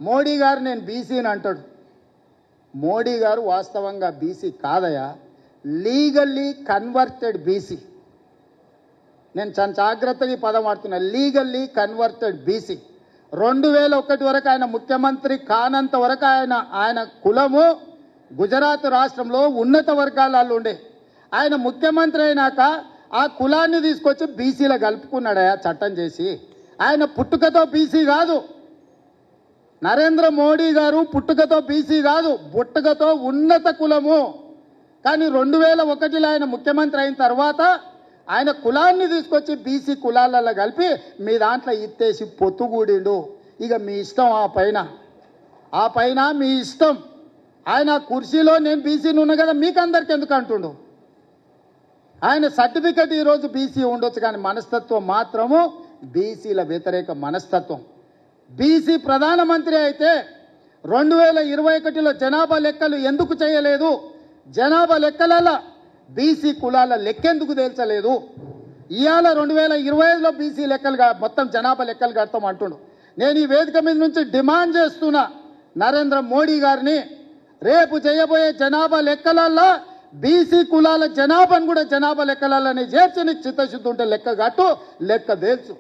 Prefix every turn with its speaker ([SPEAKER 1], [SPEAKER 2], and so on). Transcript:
[SPEAKER 1] మోడీ గారు నేను బీసీని అంటాడు. మోడీ గారు వాస్తవంగా బీసీ కాదయా, లీగల్లీ కన్వర్టెడ్ బీసీ. నేను చాలా జాగ్రత్తగా ఈ పదం వాడుతున్నా, లీగల్లీ కన్వర్టెడ్ బీసీ. 2001 వరకు ఆయన ముఖ్యమంత్రి కానంత వరకు ఆయన కులము గుజరాత్ రాష్ట్రంలో ఉన్నత వర్గాలలో ఉండే. ఆయన ముఖ్యమంత్రి అయినాక ఆ కులాన్ని తీసుకొచ్చి బీసీలో కలుపుకున్నాడయా చట్టం చేసి. ఆయన పుట్టుకతో బీసీ కాదు, నరేంద్ర మోడీ గారు పుట్టుకతో బీసీ కాదు, పుట్టుకతో ఉన్నత కులము. కానీ 2001లో ఆయన ముఖ్యమంత్రి అయిన తర్వాత ఆయన కులాన్ని తీసుకొచ్చి బీసీ కులాలలో కలిపి మీ దాంట్లో ఇత్తేసి పొత్తుగూడిండు. ఇక మీ ఇష్టం, ఆ పైన మీ ఇష్టం. ఆయన కుర్చీలో నేను బీసీని ఉన్నా కదా మీకు అందరికి ఎందుకు అంటుండు. ఆయన సర్టిఫికెట్ ఈరోజు బీసీ ఉండొచ్చు, కానీ మనస్తత్వం మాత్రము బీసీల వ్యతిరేక మనస్తత్వం. బీసీ ప్రధానమంత్రి అయితే 2021లో జనాభా లెక్కలు ఎందుకు చేయలేదు, జనాభా లెక్కలలో బీసీ కులాల లెక్కెందుకు తేల్చలేదు. ఇవాళ 2025లో బీసీ లెక్కలుగా మొత్తం జనాభా లెక్కలు కడతాం అంటుండు. నేను ఈ వేదిక మీద నుంచి డిమాండ్ చేస్తున్నా నరేంద్ర మోడీ గారిని, రేపు చేయబోయే జనాభా లెక్కలల్లో బీసీ కులాల జనాభాను కూడా జనాభా లెక్కలలోనే చేర్చి నీకు చిత్తశుద్ధి ఉంటే లెక్క కట్టు, లెక్క తేల్చు.